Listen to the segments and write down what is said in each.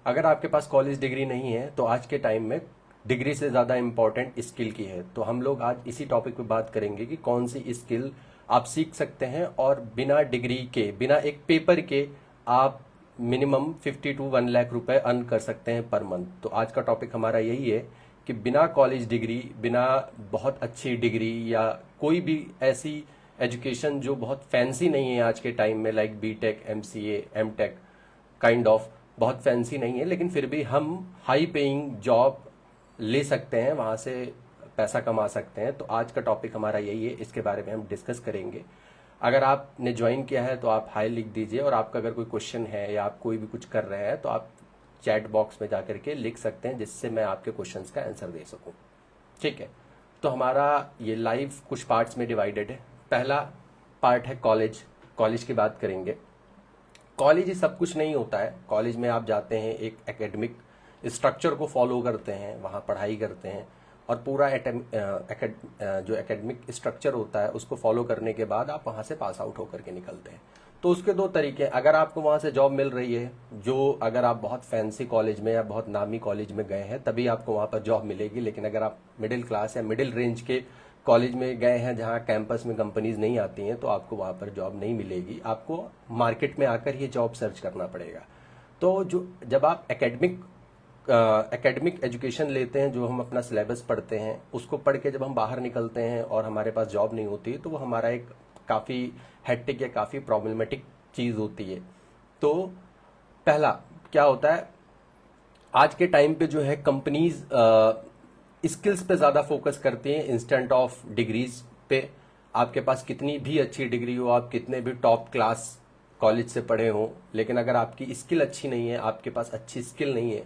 अगर आपके पास college degree नहीं है तो आज के टाइम में डिग्री से ज़्यादा इम्पोर्टेंट स्किल की है। तो हम लोग आज इसी टॉपिक पे बात करेंगे कि कौन सी स्किल आप सीख सकते हैं और बिना डिग्री के, बिना एक पेपर के आप मिनिमम 50 to 1 लाख रुपए अर्न कर सकते हैं पर मंथ। तो आज का टॉपिक हमारा यही है कि बिना कॉलेज डिग्री, बिना बहुत अच्छी डिग्री या कोई भी ऐसी एजुकेशन जो बहुत फैंसी नहीं है आज के टाइम में, like BTech, MCA, MTech kind of, बहुत फैंसी नहीं है लेकिन फिर भी हम हाई पेइंग जॉब ले सकते हैं, वहां से पैसा कमा सकते हैं। तो आज का टॉपिक हमारा यही है, इसके बारे में हम डिस्कस करेंगे। अगर आपने ज्वाइन किया है तो आप हाई लिख दीजिए, और आपका अगर कोई क्वेश्चन है या आप कोई भी कुछ कर रहे हैं तो आप चैट बॉक्स में जाकर के लिख सकते हैं, जिससे मैं आपके क्वेश्चंस का आंसर दे सकूं। ठीक है, तो हमारा ये लाइव कुछ पार्ट्स में डिवाइडेड है। पहला पार्ट है कॉलेज। कॉलेज की बात करेंगे। कॉलेज ही सब कुछ नहीं होता है। कॉलेज में आप जाते हैं, एक एकेडमिक स्ट्रक्चर को फॉलो करते हैं, वहाँ पढ़ाई करते हैं, और पूरा जो एकेडमिक स्ट्रक्चर होता है उसको फॉलो करने के बाद आप वहाँ से पास आउट होकर के निकलते हैं। तो उसके दो तरीके हैं। अगर आपको वहाँ से जॉब मिल रही है, जो अगर आप बहुत फैंसी कॉलेज में या बहुत नामी कॉलेज में गए हैं तभी आपको वहाँ पर जॉब मिलेगी। लेकिन अगर आप मिडिल क्लास या मिडिल रेंज के कॉलेज में गए हैं जहाँ कैंपस में कंपनीज नहीं आती हैं, तो आपको वहाँ पर जॉब नहीं मिलेगी। आपको मार्केट में आकर ये जॉब सर्च करना पड़ेगा। तो जब आप एकेडमिक एजुकेशन लेते हैं, जो हम अपना सिलेबस पढ़ते हैं, उसको पढ़ के जब हम बाहर निकलते हैं और हमारे पास जॉब नहीं होती, तो वो हमारा एक काफ़ी हेक्टिक या काफ़ी प्रॉब्लमेटिक चीज़ होती है। तो पहला क्या होता है, आज के टाइम पे जो है कंपनीज स्किल्स पे ज़्यादा फोकस करती हैं इंस्टेंट ऑफ डिग्रीज पे। आपके पास कितनी भी अच्छी डिग्री हो, आप कितने भी टॉप क्लास कॉलेज से पढ़े हों, लेकिन अगर आपकी स्किल अच्छी नहीं है, आपके पास अच्छी स्किल नहीं है,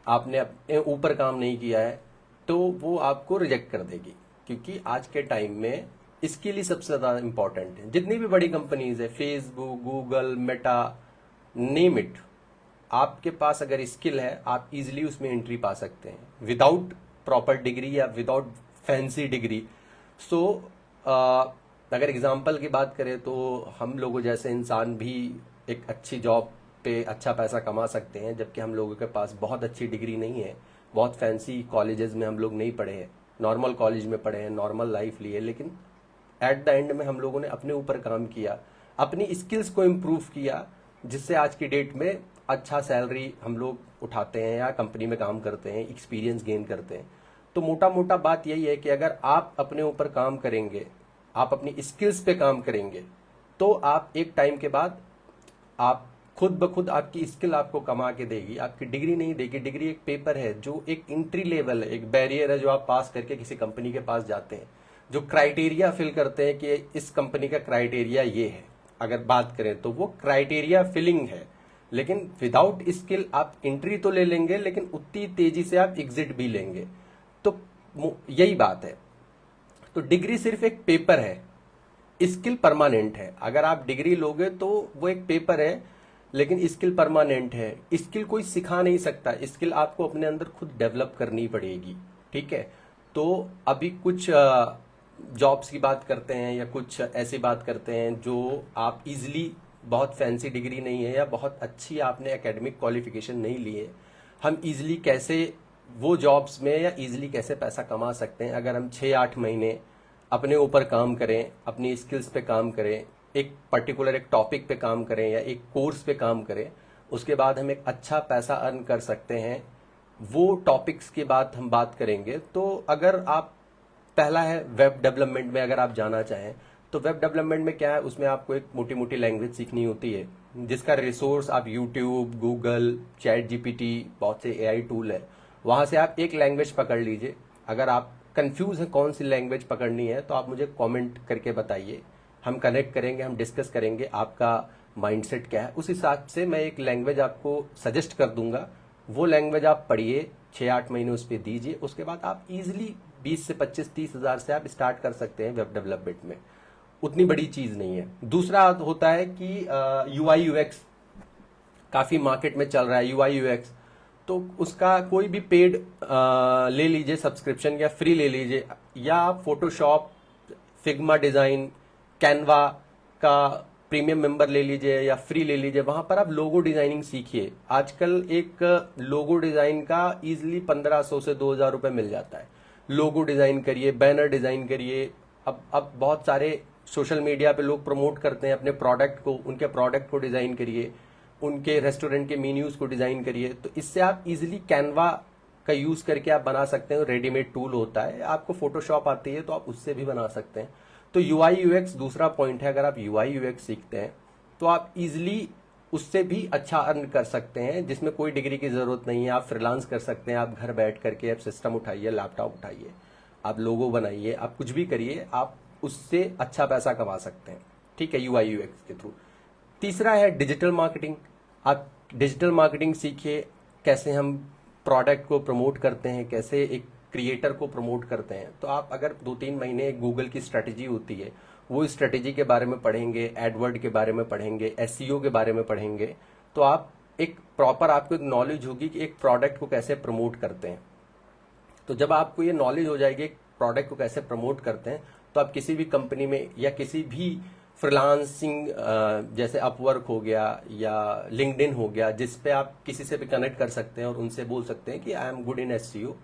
आपने अपने ऊपर काम नहीं किया है, तो वो आपको रिजेक्ट कर देगी। क्योंकि आज के टाइम में स्किल ही सबसे ज़्यादा इंपॉर्टेंट है। जितनी भी बड़ी कंपनीज है, Facebook, Google, Meta, name it, आपके पास अगर स्किल है आप इजीली उसमें एंट्री पा सकते हैं विदाउट प्रॉपर डिग्री या विदाउट फैंसी डिग्री। सो अगर एग्जाम्पल की बात करें तो हम लोगों जैसे इंसान भी एक अच्छी जॉब पे अच्छा पैसा कमा सकते हैं, जबकि हम लोगों के पास बहुत अच्छी डिग्री नहीं है, बहुत फैंसी कॉलेजेस में हम लोग नहीं पढ़े हैं, नॉर्मल कॉलेज में पढ़े हैं, नॉर्मल लाइफ लिए, लेकिन एट द एंड में हम लोगों ने अपने ऊपर काम किया, अपनी स्किल्स को इम्प्रूव किया, जिससे आज की डेट में अच्छा सैलरी हम लोग उठाते हैं या कंपनी में काम करते हैं, एक्सपीरियंस गेन करते हैं। तो मोटा मोटा बात यही है कि अगर आप अपने ऊपर काम करेंगे, आप अपनी स्किल्स पे काम करेंगे, तो आप एक टाइम के बाद आप खुद ब खुद आपकी स्किल आपको कमा के देगी, आपकी डिग्री नहीं देगी। डिग्री एक पेपर है, जो एक एंट्री लेवल है, एक बैरियर है, जो आप पास करके किसी कंपनी के पास जाते हैं, जो क्राइटेरिया फिल करते हैं कि इस कंपनी का क्राइटेरिया ये है। अगर बात करें तो वो क्राइटेरिया फिलिंग है, लेकिन विदाउट स्किल आप एंट्री तो ले लेंगे, लेकिन उतनी तेजी से आप एग्जिट भी लेंगे। तो यही बात है। तो डिग्री सिर्फ एक पेपर है, स्किल परमानेंट है। अगर आप डिग्री लोगे तो वो एक पेपर है, लेकिन स्किल परमानेंट है। स्किल कोई सिखा नहीं सकता, स्किल आपको अपने अंदर खुद डेवलप करनी पड़ेगी। ठीक है, तो अभी कुछ जॉब्स की बात करते हैं या कुछ ऐसी बात करते हैं जो आप इजीली, बहुत फैंसी डिग्री नहीं है या बहुत अच्छी आपने एकेडमिक क्वालिफिकेशन नहीं ली है, हम इजीली कैसे वो जॉब्स में या इजीली कैसे पैसा कमा सकते हैं। अगर हम 6-8 महीने अपने ऊपर काम करें, अपनी स्किल्स पे काम करें, एक पर्टिकुलर एक टॉपिक पे काम करें या एक कोर्स पे काम करें, उसके बाद हम एक अच्छा पैसा अर्न कर सकते हैं। वो टॉपिक्स की बात हम बात करेंगे। तो अगर आप, पहला है वेब डेवलपमेंट में अगर आप जाना चाहें, तो वेब डेवलपमेंट में क्या है, उसमें आपको एक मोटी मोटी लैंग्वेज सीखनी होती है, जिसका रिसोर्स आप यूट्यूब, गूगल, चैट जीपीटी, बहुत से एआई टूल है, वहां से आप एक लैंग्वेज पकड़ लीजिए। अगर आप कंफ्यूज हैं कौन सी लैंग्वेज पकड़नी है, तो आप मुझे कमेंट करके बताइए, हम कनेक्ट करेंगे, हम डिस्कस करेंगे आपका माइंडसेट क्या है, उस हिसाब से मैं एक लैंग्वेज आपको सजेस्ट कर दूंगा। वो लैंग्वेज आप पढ़िए, 6-8 महीने उस पर दीजिए, उसके बाद आप इजीली 20 से 25-30 हज़ार से आप स्टार्ट कर सकते हैं वेब डेवलपमेंट में। उतनी बड़ी चीज नहीं है। दूसरा होता है कि यूआई यूएक्स काफी मार्केट में चल रहा है, यूआई यूएक्स। तो उसका कोई भी पेड ले लीजिए सब्सक्रिप्शन, या फ्री ले लीजिए, या आप फोटोशॉप, फिग्मा डिजाइन, कैनवा का प्रीमियम मेंबर ले लीजिए या फ्री ले लीजिए, वहां पर आप लोगो डिजाइनिंग सीखिए। आजकल एक लोगो डिजाइन का इजिली 1500 से 2000 रुपए मिल जाता है। लोगो डिजाइन करिए, बैनर डिजाइन करिए। अब बहुत सारे सोशल मीडिया पे लोग प्रमोट करते हैं अपने प्रोडक्ट को, उनके प्रोडक्ट को डिजाइन करिए, उनके रेस्टोरेंट के मेन्यूज को डिजाइन करिए। तो इससे आप इजिली कैनवा का यूज करके आप बना सकते हैं। रेडीमेड टूल होता है, आपको फोटोशॉप आती है तो आप उससे भी बना सकते हैं। तो यूआई यूएक्स दूसरा पॉइंट है। अगर आप यूआई यूएक्स सीखते हैं तो आप इजिली उससे भी अच्छा अर्न कर सकते हैं, जिसमें कोई डिग्री की जरूरत नहीं है। आप फ्रीलांस कर सकते हैं। आप घर बैठ करके आप सिस्टम उठाइए, लैपटॉप उठाइए, आप लोगो बनाइए, आप कुछ भी करिए, आप उससे अच्छा पैसा कमा सकते हैं। ठीक है, यूआई यूएक्स के थ्रू। तीसरा है डिजिटल मार्केटिंग। आप डिजिटल मार्केटिंग सीखिए, कैसे हम प्रोडक्ट को प्रमोट करते हैं, कैसे एक क्रिएटर को प्रमोट करते हैं। तो आप अगर 2-3 महीने गूगल की स्ट्रेटेजी होती है, वो स्ट्रेटेजी के बारे में पढ़ेंगे, एडवर्ड के बारे में पढ़ेंगे, एसईओ के बारे में पढ़ेंगे, तो आप एक प्रॉपर आपको एक नॉलेज होगी कि एक प्रोडक्ट को कैसे प्रमोट करते हैं। तो जब आपको ये नॉलेज हो जाएगी एक प्रोडक्ट को कैसे प्रमोट करते हैं, तो आप किसी भी कंपनी में या किसी भी फ्रीलांसिंग जैसे अपवर्क हो गया या लिंक्डइन हो गया, जिस पे आप किसी से भी कनेक्ट कर सकते हैं और उनसे बोल सकते हैं कि I am good in SEO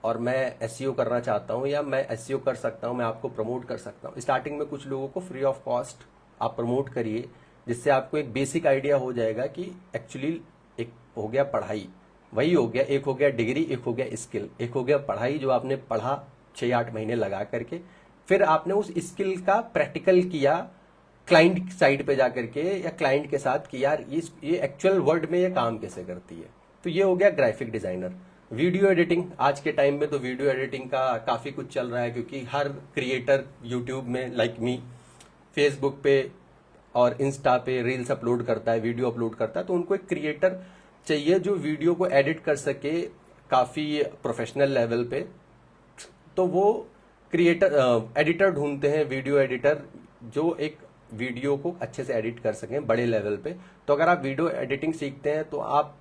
और मैं एसईओ करना चाहता हूं या मैं एसईओ कर सकता हूं, मैं आपको प्रमोट कर सकता हूं। स्टार्टिंग में कुछ लोगों को फ्री ऑफ कॉस्ट आप प्रमोट करिए, जिससे आपको एक बेसिक आइडिया हो जाएगा कि एक्चुअली एक हो गया पढ़ाई, वही हो गया, एक हो गया डिग्री, एक हो गया स्किल। एक हो गया पढ़ाई जो आपने पढ़ा 6-8 महीने लगा करके, फिर आपने उस स्किल का प्रैक्टिकल किया क्लाइंट साइड पे जाकर के या क्लाइंट के साथ कि यार ये एक्चुअल वर्ल्ड में ये काम कैसे करती है। तो ये हो गया ग्राफिक डिजाइनर। वीडियो एडिटिंग, आज के टाइम में तो वीडियो एडिटिंग का काफी कुछ चल रहा है, क्योंकि हर क्रिएटर यूट्यूब में लाइक मी फेसबुक पे और इंस्टा पे रील्स अपलोड करता है, वीडियो अपलोड करता है। तो उनको एक क्रिएटर चाहिए जो वीडियो को एडिट कर सके काफी प्रोफेशनल लेवल पे। तो वो क्रिएटर एडिटर ढूंढते हैं, वीडियो एडिटर, जो एक वीडियो को अच्छे से एडिट कर सकें बड़े लेवल पे। तो अगर आप वीडियो एडिटिंग सीखते हैं तो आप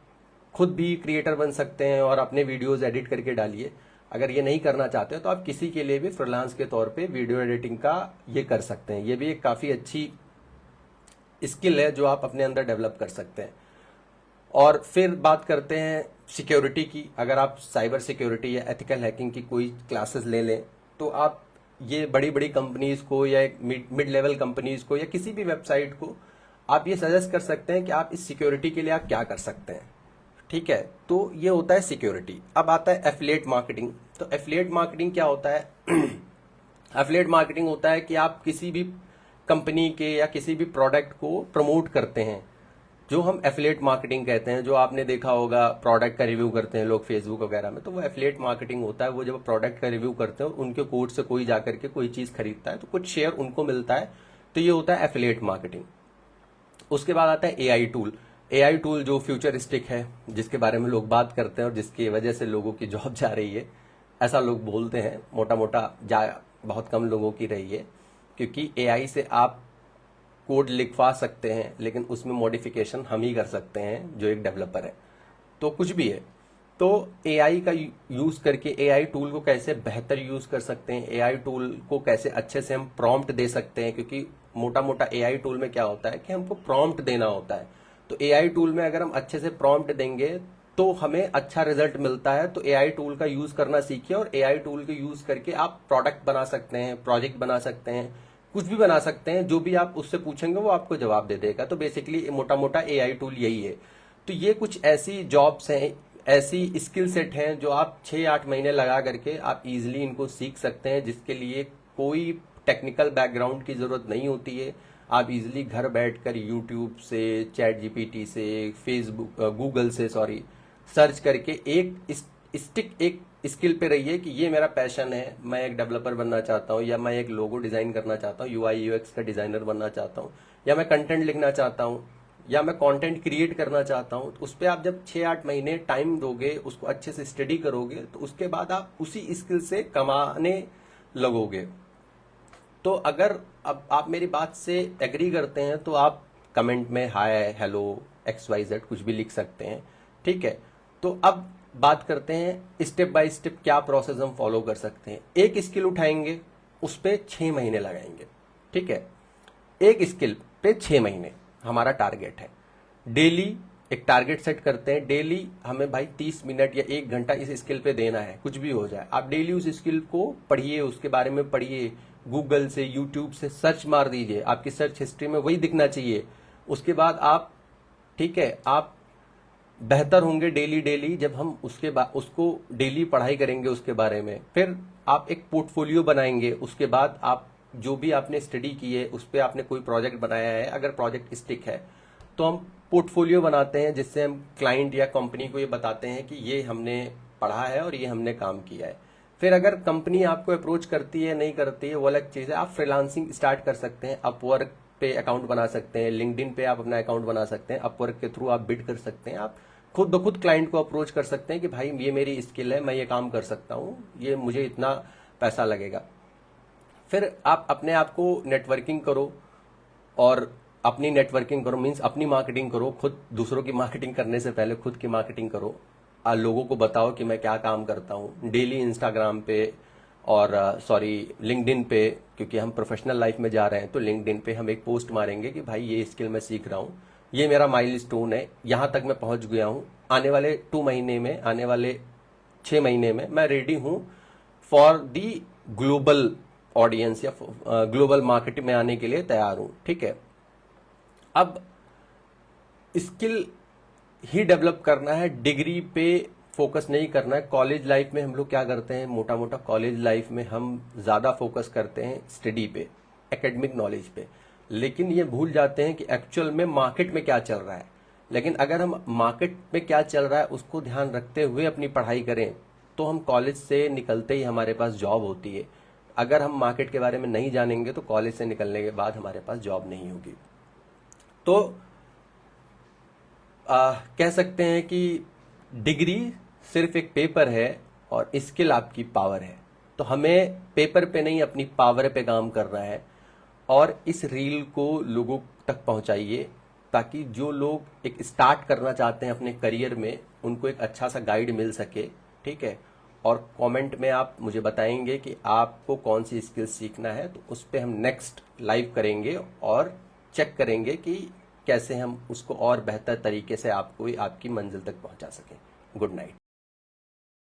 खुद भी क्रिएटर बन सकते हैं और अपने वीडियोस एडिट करके डालिए। अगर ये नहीं करना चाहते हैं तो आप किसी के लिए भी फ्रीलांस के तौर पे वीडियो एडिटिंग का ये कर सकते हैं। ये भी एक काफी अच्छी स्किल है जो आप अपने अंदर डेवलप कर सकते हैं। और फिर बात करते हैं सिक्योरिटी की। अगर आप साइबर सिक्योरिटी या एथिकल हैकिंग की कोई क्लासेस ले लें तो आप ये बड़ी बड़ी कंपनीज को या मिड लेवल कंपनीज को या किसी भी वेबसाइट को आप ये सजेस्ट कर सकते हैं कि आप इस सिक्योरिटी के लिए आप क्या कर सकते हैं। ठीक है, तो ये होता है सिक्योरिटी। अब आता है एफिलिएट मार्केटिंग। तो एफिलिएट मार्केटिंग क्या होता है? एफिलिएट मार्केटिंग होता है कि आप किसी भी कंपनी के या किसी भी प्रोडक्ट को प्रमोट करते हैं, जो हम एफिलिएट मार्केटिंग कहते हैं। जो आपने देखा होगा प्रोडक्ट का रिव्यू करते हैं लोग फेसबुक वगैरह में, तो वो एफिलिएट मार्केटिंग होता है। वो जब प्रोडक्ट का रिव्यू करते हैं और उनके कोड से कोई जाकर के कोई चीज खरीदता है तो कुछ शेयर उनको मिलता है, तो ये होता है एफिलिएट मार्केटिंग। उसके बाद आता है एआई टूल। एआई टूल जो फ्यूचरिस्टिक है, जिसके बारे में लोग बात करते हैं और जिसकी वजह से लोगों की जॉब जा रही है, ऐसा लोग बोलते हैं। मोटा मोटा बहुत कम लोगों की रही है, क्योंकि एआई से आप कोड लिखवा सकते हैं लेकिन उसमें मॉडिफिकेशन हम ही कर सकते हैं जो एक डेवलपर है। तो कुछ भी है, तो एआई का यूज करके एआई टूल को कैसे बेहतर यूज कर सकते हैं, एआई टूल को कैसे अच्छे से हम प्रॉम्प्ट दे सकते हैं। क्योंकि मोटा मोटा एआई टूल में क्या होता है कि हमको प्रॉम्प्ट देना होता है। तो एआई टूल में अगर हम अच्छे से प्रॉम्प्ट देंगे तो हमें अच्छा रिजल्ट मिलता है। तो एआई टूल का यूज करना सीखिए और एआई टूल के यूज करके आप प्रोडक्ट बना सकते हैं, प्रोजेक्ट बना सकते हैं, कुछ भी बना सकते हैं। जो भी आप उससे पूछेंगे वो आपको जवाब दे देगा। तो बेसिकली मोटा मोटा एआई टूल यही है। तो ये कुछ ऐसी जॉब्स हैं, ऐसी स्किल सेट हैं जो आप 6-8 महीने लगा करके आप इजिली इनको सीख सकते हैं, जिसके लिए कोई टेक्निकल बैकग्राउंड की जरूरत नहीं होती है। आप इजिली घर बैठकर यूट्यूब से, चैट जीपीटी से, फेसबुक गूगल से सर्च करके एक स्किल पे रहिए कि ये मेरा पैशन है, मैं एक डेवलपर बनना चाहता हूँ, या मैं एक लोगो डिजाइन करना चाहता हूँ, यूआई यूएक्स का डिजाइनर बनना चाहता हूँ, या मैं कंटेंट लिखना चाहता हूँ, या मैं कंटेंट क्रिएट करना चाहता हूँ। तो उस पर आप जब 6-8 महीने टाइम दोगे, उसको अच्छे से स्टडी करोगे, तो उसके बाद आप उसी स्किल से कमाने लगोगे। तो अगर अब आप मेरी बात से एग्री करते हैं तो आप कमेंट में हाय, हेलो, XYZ कुछ भी लिख सकते हैं। ठीक है, तो अब बात करते हैं स्टेप बाय स्टेप क्या प्रोसेस हम फॉलो कर सकते हैं। एक स्किल उठाएंगे, उस पर 6 महीने लगाएंगे। ठीक है, एक स्किल पे 6 महीने हमारा टारगेट है। डेली एक टारगेट सेट करते हैं, डेली हमें भाई 30 मिनट या 1 घंटा इस स्किल पे देना है, कुछ भी हो जाए। आप डेली उस स्किल को पढ़िए, उसके बारे में पढ़िए, गूगल से, यूट्यूब से सर्च मार दीजिए, आपकी सर्च हिस्ट्री में वही दिखना चाहिए। उसके बाद आप, ठीक है, आप बेहतर होंगे डेली डेली जब हम उसके बाद उसको डेली पढ़ाई करेंगे उसके बारे में। फिर आप एक पोर्टफोलियो बनाएंगे, उसके बाद आप जो भी आपने स्टडी की है उस पर आपने कोई प्रोजेक्ट बनाया है, अगर प्रोजेक्ट स्टिक है तो हम पोर्टफोलियो बनाते हैं, जिससे हम क्लाइंट या कंपनी को ये बताते हैं कि ये हमने पढ़ा है और ये हमने काम किया है। फिर अगर कंपनी आपको अप्रोच करती है नहीं करती है वो अलग चीज़ है, आप फ्रीलांसिंग स्टार्ट कर सकते हैं, अपवर्क पे अकाउंट बना सकते हैं, लिंक्डइन पे आप अपना अकाउंट बना सकते हैं, अपवर्क के थ्रू आप बिड कर सकते हैं, आप खुद ब खुद क्लाइंट को अप्रोच कर सकते हैं कि भाई ये मेरी स्किल है, मैं ये काम कर सकता हूँ, ये मुझे इतना पैसा लगेगा। फिर आप अपने आप को नेटवर्किंग करो, और अपनी नेटवर्किंग करो मीन्स अपनी मार्केटिंग करो, खुद दूसरों की मार्केटिंग करने से पहले खुद की मार्केटिंग करो। लोगों को बताओ कि मैं क्या काम करता हूँ। डेली इंस्टाग्राम पे और लिंक्डइन पे, क्योंकि हम प्रोफेशनल लाइफ में जा रहे हैं तो लिंक्डइन पे हम एक पोस्ट मारेंगे कि भाई ये स्किल मैं सीख रहा हूँ, ये मेरा माइलस्टोन है, यहाँ तक मैं पहुंच गया हूँ, आने वाले 2 महीने में, आने वाले 6 महीने में मैं रेडी हूँ फॉर दी ग्लोबल ऑडियंस या ग्लोबल मार्केट में आने के लिए तैयार हूं। ठीक है, अब स्किल ही डेवलप करना है, डिग्री पे फोकस नहीं करना है। कॉलेज लाइफ में हम लोग क्या करते हैं, मोटा मोटा कॉलेज लाइफ में हम ज्यादा फोकस करते हैं स्टडी पे, एकेडमिक नॉलेज पे, लेकिन ये भूल जाते हैं कि एक्चुअल में मार्केट में क्या चल रहा है। लेकिन अगर हम मार्केट में क्या चल रहा है उसको ध्यान रखते हुए अपनी पढ़ाई करें तो हम कॉलेज से निकलते ही हमारे पास जॉब होती है। अगर हम मार्केट के बारे में नहीं जानेंगे तो कॉलेज से निकलने के बाद हमारे पास जॉब नहीं होगी। तो कह सकते हैं कि डिग्री सिर्फ एक पेपर है और स्किल आपकी पावर है। तो हमें पेपर पे नहीं अपनी पावर पे काम करना है, और इस रील को लोगों तक पहुंचाइए ताकि जो लोग एक स्टार्ट करना चाहते हैं अपने करियर में उनको एक अच्छा सा गाइड मिल सके। ठीक है, और कमेंट में आप मुझे बताएंगे कि आपको कौन सी स्किल सीखना है, तो उस पर हम नेक्स्ट लाइव करेंगे और चेक करेंगे कि कैसे हम उसको और बेहतर तरीके से आपको आपकी मंजिल तक पहुंचा सकें। Good night.